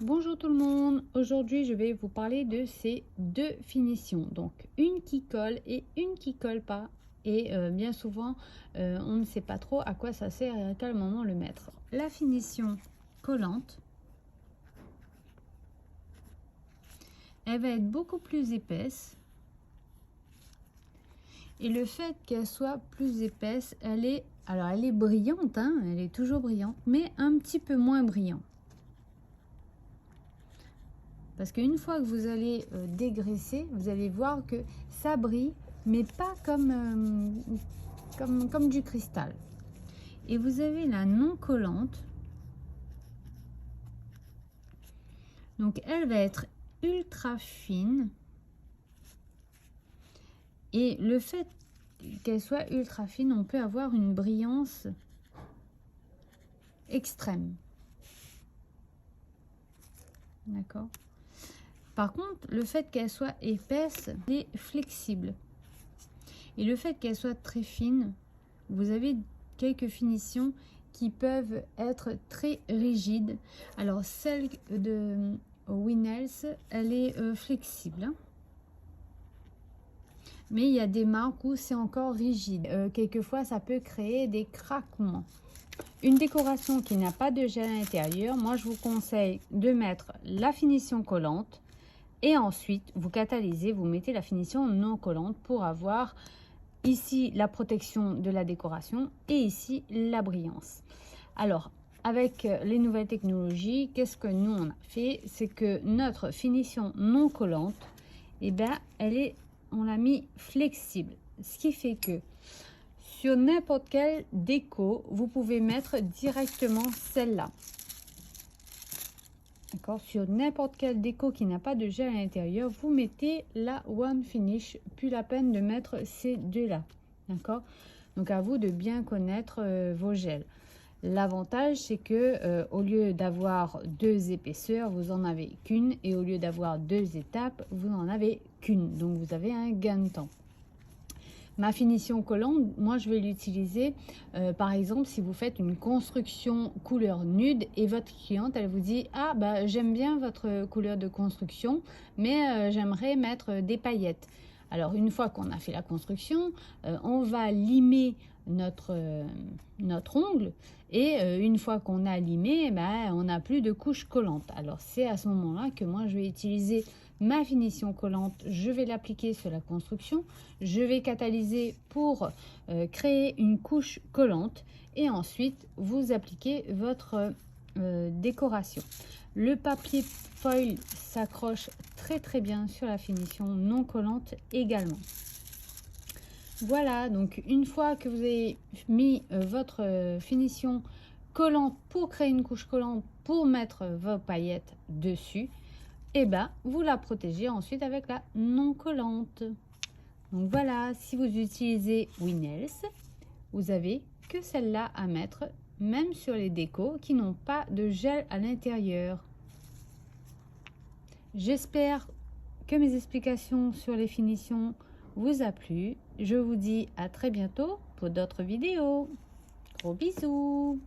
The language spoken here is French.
Bonjour tout le monde, aujourd'hui je vais vous parler de ces deux finitions, donc une qui colle et une qui colle pas, et bien souvent on ne sait pas trop à quoi ça sert et à quel moment le mettre. La finition collante, elle va être beaucoup plus épaisse, et le fait qu'elle soit plus épaisse, elle est brillante, hein, elle est toujours brillante, mais un petit peu moins brillante. Parce qu'une fois que vous allez dégraisser, vous allez voir que ça brille, mais pas comme du cristal. Et vous avez la non collante. Donc elle va être ultra fine. Et le fait qu'elle soit ultra fine, on peut avoir une brillance extrême. D'accord ? Par contre, le fait qu'elle soit épaisse et flexible. Et le fait qu'elle soit très fine, vous avez quelques finitions qui peuvent être très rigides. Alors celle de Winnels, elle est flexible, hein. Mais il y a des marques où c'est encore rigide. Quelquefois, ça peut créer des craquements. Une décoration qui n'a pas de gel à l'intérieur, moi je vous conseille de mettre la finition collante et ensuite vous catalysez, vous mettez la finition non collante pour avoir ici la protection de la décoration et ici la brillance. Alors avec les nouvelles technologies, qu'est-ce que nous on a fait? C'est que notre finition non collante, et ben on l'a mis flexible, ce qui fait que sur n'importe quelle déco, vous pouvez mettre directement celle-là. D'accord, sur n'importe quelle déco qui n'a pas de gel à l'intérieur, vous mettez la One Finish, plus la peine de mettre ces deux-là. D'accord, donc à vous de bien connaître vos gels. L'avantage, c'est que au lieu d'avoir deux épaisseurs, vous en avez qu'une, et au lieu d'avoir deux étapes, vous n'en avez qu'une. Donc vous avez un gain de temps. Ma finition collante, moi je vais l'utiliser par exemple si vous faites une construction couleur nude et votre cliente elle vous dit ah bah j'aime bien votre couleur de construction mais j'aimerais mettre des paillettes. Alors une fois qu'on a fait la construction, on va limer notre ongle et une fois qu'on a limé, ben, on n'a plus de couche collante. Alors c'est à ce moment-là que moi je vais utiliser ma finition collante, je vais l'appliquer sur la construction, je vais catalyser pour créer une couche collante et ensuite vous appliquez votre décoration. Le papier foil s'accroche très bien sur la finition non collante également. Voilà, donc une fois que vous avez mis votre finition collante pour créer une couche collante pour mettre vos paillettes dessus, et ben vous la protégez ensuite avec la non collante. Donc voilà, si vous utilisez Winnels, vous avez que celle-là à mettre, même sur les décos qui n'ont pas de gel à l'intérieur. J'espère que mes explications sur les finitions vous a plu. Je vous dis à très bientôt pour d'autres vidéos. Gros bisous.